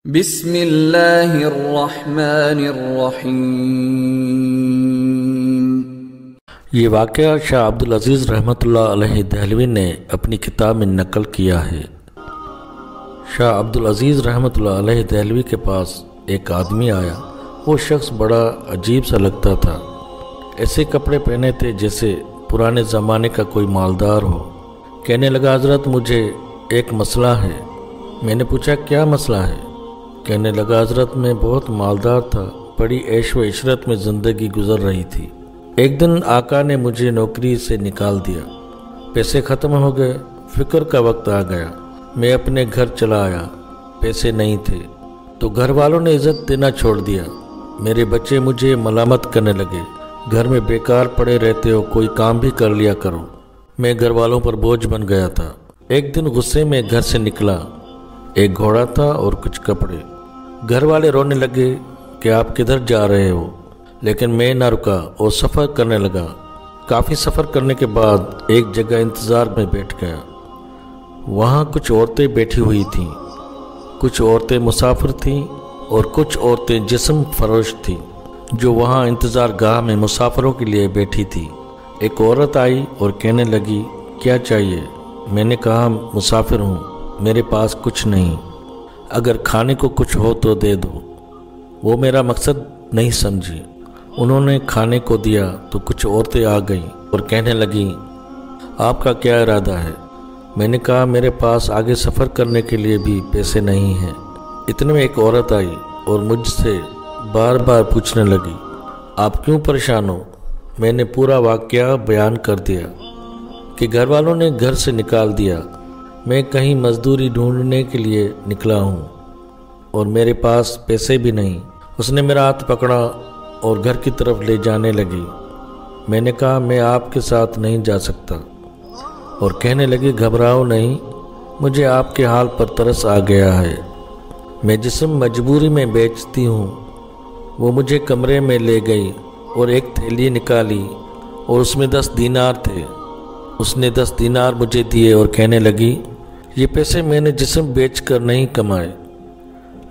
بسم اللہ الرحمن الرحیم۔ یہ واقعہ شاہ عبدالعزیز رحمۃ اللہ علیہ دہلوی نے اپنی کتاب میں نقل کیا ہے۔ شاہ عبدالعزیز رحمۃ اللہ علیہ دہلوی کے پاس ایک آدمی آیا۔ وہ شخص بڑا عجیب سا لگتا تھا۔ ایسے کپڑے پہنے تھے جیسے پرانے زمانے کا کوئی مالدار ہو۔ کہنے لگا، حضرت مجھے ایک مسئلہ ہے۔ میں نے پوچھا، کیا مسئلہ ہے؟ کہنے لگا، حضرت میں بہت مالدار تھا، بڑی عیش و عشرت میں زندگی گزر رہی تھی۔ ایک دن آقا نے مجھے نوکری سے نکال دیا، پیسے ختم ہو گئے، فکر کا وقت آ گیا، میں اپنے گھر چلا آیا، پیسے نہیں تھے تو گھر والوں نے عزت دینا چھوڑ دیا۔ میرے بچے مجھے ملامت کرنے لگے، گھر میں بیکار پڑے رہتے ہو، کوئی کام بھی کر لیا کرو۔ میں گھر والوں پر بوجھ بن گیا تھا۔ ایک دن غصے میں گھر سے نکلا، ایک گھوڑا تھا اور کچھ کپڑے۔ گھر والے رونے لگے کہ آپ کدھر جا رہے ہو، لیکن میں نہ رکا اور سفر کرنے لگا۔ کافی سفر کرنے کے بعد ایک جگہ انتظار میں بیٹھ گیا۔ وہاں کچھ عورتیں بیٹھی ہوئی تھیں، کچھ عورتیں مسافر تھیں اور کچھ عورتیں جسم فروش تھیں جو وہاں انتظار گاہ میں مسافروں کے لیے بیٹھی تھی۔ ایک عورت آئی اور کہنے لگی، کیا چاہیے؟ میں نے کہا، مسافر ہوں، میرے پاس کچھ نہیں، اگر کھانے کو کچھ ہو تو دے دو۔ وہ میرا مقصد نہیں سمجھی۔ انہوں نے کھانے کو دیا تو کچھ عورتیں آ گئیں اور کہنے لگیں، آپ کا کیا ارادہ ہے؟ میں نے کہا، میرے پاس آگے سفر کرنے کے لیے بھی پیسے نہیں ہیں۔ اتنے میں ایک عورت آئی اور مجھ سے بار بار پوچھنے لگی، آپ کیوں پریشان ہو؟ میں نے پورا واقعہ بیان کر دیا کہ گھر والوں نے گھر سے نکال دیا، میں کہیں مزدوری ڈھونڈنے کے لیے نکلا ہوں اور میرے پاس پیسے بھی نہیں۔ اس نے میرا ہاتھ پکڑا اور گھر کی طرف لے جانے لگی۔ میں نے کہا، میں آپ کے ساتھ نہیں جا سکتا، اور کہنے لگی، گھبراؤ نہیں، مجھے آپ کے حال پر ترس آ گیا ہے، میں جسم مجبوری میں بیچتی ہوں۔ وہ مجھے کمرے میں لے گئی اور ایک تھیلی نکالی اور اس میں 10 دینار تھے۔ اس نے 10 دینار مجھے دیے اور کہنے لگی، یہ پیسے میں نے جسم بیچ کر نہیں کمائے،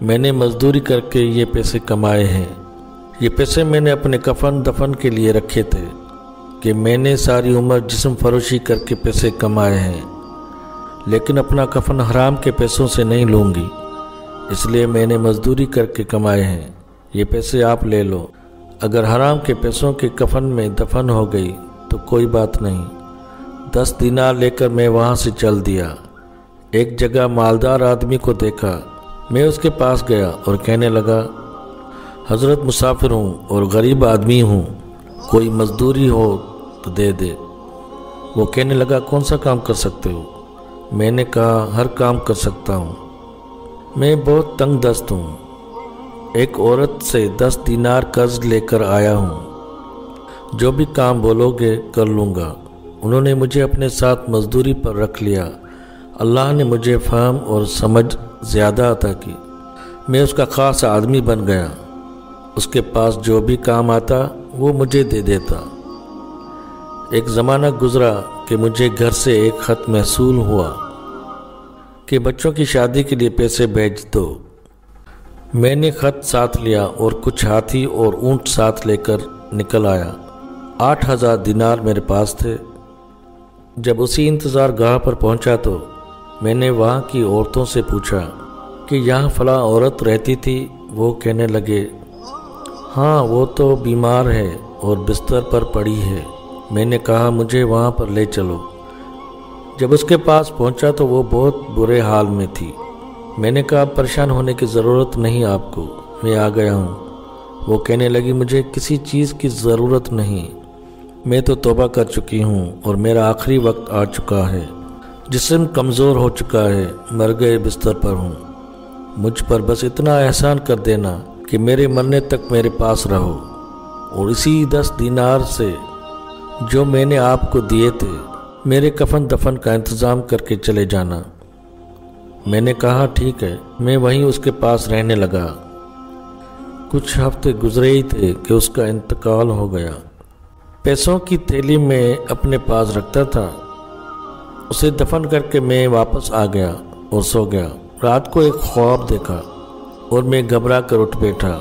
میں نے مزدوری کر کے یہ پیسے کمائے ہیں۔ یہ پیسے میں نے اپنے کفن دفن کے لیے رکھے تھے کہ میں نے ساری عمر جسم فروشی کر کے پیسے کمائے ہیں، لیکن اپنا کفن حرام کے پیسوں سے نہیں لوں گی، اس لیے میں نے مزدوری کر کے کمائے ہیں۔ یہ پیسے آپ لے لو، اگر حرام کے پیسوں کے کفن میں دفن ہو گئی تو کوئی بات نہیں۔ 10 دینار لے کر میں وہاں سے چل دیا۔ ایک جگہ مالدار آدمی کو دیکھا، میں اس کے پاس گیا اور کہنے لگا، حضرت مسافر ہوں اور غریب آدمی ہوں، کوئی مزدوری ہو تو دے دے۔ وہ کہنے لگا، کون سا کام کر سکتے ہو؟ میں نے کہا، ہر کام کر سکتا ہوں، میں بہت تنگ دست ہوں، ایک عورت سے 10 دینار قرض لے کر آیا ہوں، جو بھی کام بولو گے کر لوں گا۔ انہوں نے مجھے اپنے ساتھ مزدوری پر رکھ لیا۔ اللہ نے مجھے فہم اور سمجھ زیادہ عطا کی، میں اس کا خاص آدمی بن گیا۔ اس کے پاس جو بھی کام آتا وہ مجھے دے دیتا۔ ایک زمانہ گزرا کہ مجھے گھر سے ایک خط موصول ہوا کہ بچوں کی شادی کے لیے پیسے بھیج دو۔ میں نے خط ساتھ لیا اور کچھ ہاتھی اور اونٹ ساتھ لے کر نکل آیا۔ 8000 دینار میرے پاس تھے۔ جب اسی انتظار گاہ پر پہنچا تو میں نے وہاں کی عورتوں سے پوچھا کہ یہاں فلاں عورت رہتی تھی؟ وہ کہنے لگے، ہاں وہ تو بیمار ہے اور بستر پر پڑی ہے۔ میں نے کہا، مجھے وہاں پر لے چلو۔ جب اس کے پاس پہنچا تو وہ بہت برے حال میں تھی۔ میں نے کہا، پریشان ہونے کی ضرورت نہیں آپ کو، میں آ گیا ہوں۔ وہ کہنے لگی، مجھے کسی چیز کی ضرورت نہیں، میں تو توبہ کر چکی ہوں اور میرا آخری وقت آ چکا ہے، جسم کمزور ہو چکا ہے، مر گئے بستر پر ہوں، مجھ پر بس اتنا احسان کر دینا کہ میرے مرنے تک میرے پاس رہو، اور اسی 10 دینار سے جو میں نے آپ کو دیے تھے میرے کفن دفن کا انتظام کر کے چلے جانا۔ میں نے کہا، ٹھیک ہے۔ میں وہیں اس کے پاس رہنے لگا۔ کچھ ہفتے گزرے ہی تھے کہ اس کا انتقال ہو گیا۔ پیسوں کی تھیلی میں اپنے پاس رکھتا تھا، اسے دفن کر کے میں واپس آ گیا اور سو گیا۔ رات کو ایک خواب دیکھا، اور میں گھبرا کر اٹھ بیٹھا۔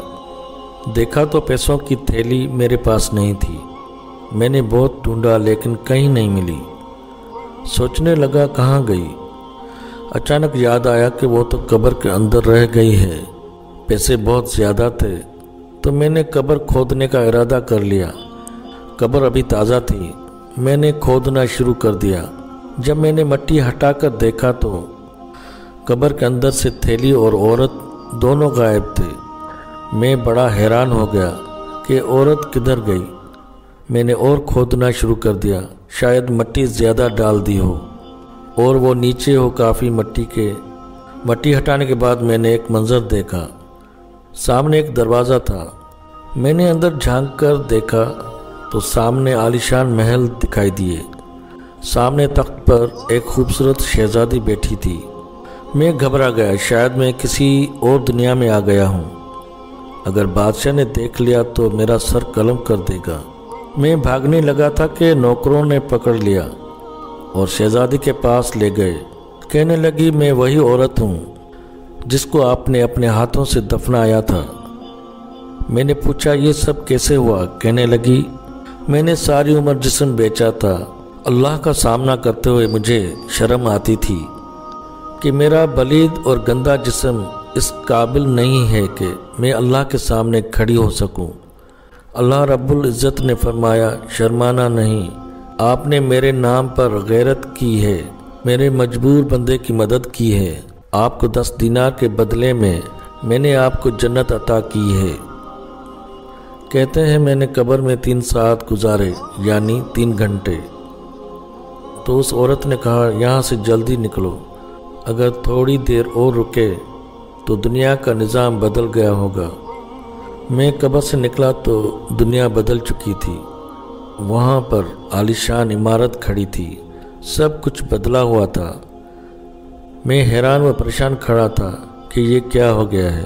دیکھا تو پیسوں کی تھیلی میرے پاس نہیں تھی۔ میں نے بہت ڈھونڈا لیکن کہیں نہیں ملی۔ سوچنے لگا کہاں گئی۔ اچانک یاد آیا کہ وہ تو قبر کے اندر رہ گئی ہے۔ پیسے بہت زیادہ تھے تو میں نے قبر کھودنے کا ارادہ کر لیا۔ قبر ابھی تازہ تھی۔ میں نے کھودنا شروع کر دیا۔ جب میں نے مٹی ہٹا کر دیکھا تو قبر کے اندر سے تھیلی اور عورت دونوں غائب تھے۔ میں بڑا حیران ہو گیا کہ عورت کدھر گئی۔ میں نے اور کھودنا شروع کر دیا، شاید مٹی زیادہ ڈال دی ہو اور وہ نیچے ہو کافی مٹی ہٹانے کے بعد میں نے ایک منظر دیکھا۔ سامنے ایک دروازہ تھا۔ میں نے اندر جھانک کر دیکھا تو سامنے عالیشان محل دکھائی دیے۔ سامنے تخت پر ایک خوبصورت شہزادی بیٹھی تھی۔ میں گھبرا گیا، شاید میں کسی اور دنیا میں آ گیا ہوں۔ اگر بادشاہ نے دیکھ لیا تو میرا سر قلم کر دے گا۔ میں بھاگنے لگا تھا کہ نوکروں نے پکڑ لیا اور شہزادی کے پاس لے گئے۔ کہنے لگی میں وہی عورت ہوں جس کو آپ نے اپنے ہاتھوں سے دفنایا تھا۔ میں نے پوچھا یہ سب کیسے ہوا؟ کہنے لگی میں نے ساری عمر جسم بیچا تھا۔ اللہ کا سامنا کرتے ہوئے مجھے شرم آتی تھی کہ میرا بلید اور گندا جسم اس قابل نہیں ہے کہ میں اللہ کے سامنے کھڑی ہو سکوں۔ اللہ رب العزت نے فرمایا شرمانا نہیں، آپ نے میرے نام پر غیرت کی ہے، میرے مجبور بندے کی مدد کی ہے۔ آپ کو 10 دینار کے بدلے میں نے آپ کو جنت عطا کی ہے۔ کہتے ہیں میں نے قبر میں 3 ساعت گزارے، یعنی 3 گھنٹے۔ تو اس عورت نے کہا یہاں سے جلدی نکلو، اگر تھوڑی دیر اور رکے تو دنیا کا نظام بدل گیا ہوگا۔ میں قبر سے نکلا تو دنیا بدل چکی تھی۔ وہاں پر عالیشان عمارت کھڑی تھی، سب کچھ بدلا ہوا تھا۔ میں حیران و پریشان کھڑا تھا کہ یہ کیا ہو گیا ہے۔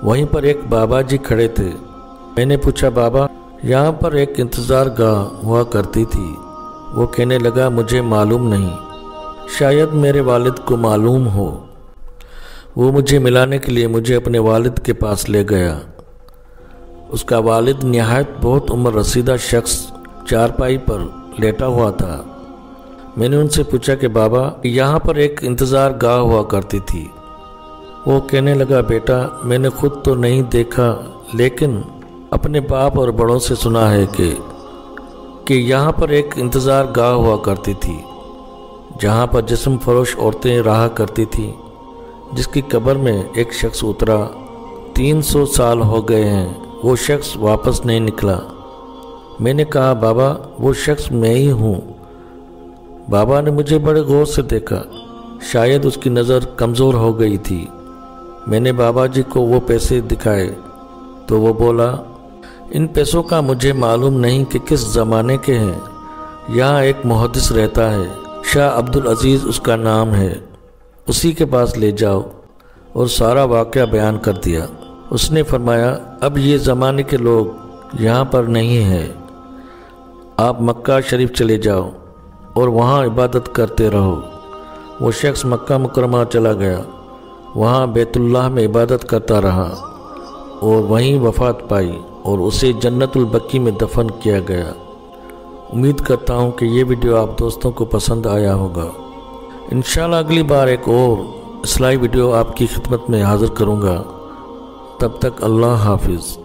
وہیں پر ایک بابا جی کھڑے تھے۔ میں نے پوچھا بابا یہاں پر ایک انتظار گاہ ہوا کرتی تھی؟ وہ کہنے لگا مجھے معلوم نہیں، شاید میرے والد کو معلوم ہو۔ وہ مجھے ملانے کے لیے مجھے اپنے والد کے پاس لے گیا۔ اس کا والد نہایت بہت عمر رسیدہ شخص چارپائی پر لیٹا ہوا تھا۔ میں نے ان سے پوچھا کہ بابا یہاں پر ایک انتظار گاہ ہوا کرتی تھی؟ وہ کہنے لگا بیٹا میں نے خود تو نہیں دیکھا، لیکن اپنے باپ اور بڑوں سے سنا ہے کہ یہاں پر ایک انتظار گاہ ہوا کرتی تھی جہاں پر جسم فروش عورتیں رہا کرتی تھیں، جس کی قبر میں ایک شخص اترا۔ 300 سال ہو گئے ہیں، وہ شخص واپس نہیں نکلا۔ میں نے کہا بابا وہ شخص میں ہی ہوں۔ بابا نے مجھے بڑے غور سے دیکھا، شاید اس کی نظر کمزور ہو گئی تھی۔ میں نے بابا جی کو وہ پیسے دکھائے تو وہ بولا ان پیسوں کا مجھے معلوم نہیں کہ کس زمانے کے ہیں۔ یہاں ایک محدث رہتا ہے، شاہ عبدالعزیز اس کا نام ہے، اسی کے پاس لے جاؤ، اور سارا واقعہ بیان کر دیا۔ اس نے فرمایا اب یہ زمانے کے لوگ یہاں پر نہیں ہیں، آپ مکہ شریف چلے جاؤ اور وہاں عبادت کرتے رہو۔ وہ شخص مکہ مکرمہ چلا گیا، وہاں بیت اللہ میں عبادت کرتا رہا اور وہیں وفات پائی اور اسے جنت البقیع میں دفن کیا گیا۔ امید کرتا ہوں کہ یہ ویڈیو آپ دوستوں کو پسند آیا ہوگا۔ انشاءاللہ اگلی بار ایک اور اصلاحی ویڈیو آپ کی خدمت میں حاضر کروں گا۔ تب تک اللہ حافظ۔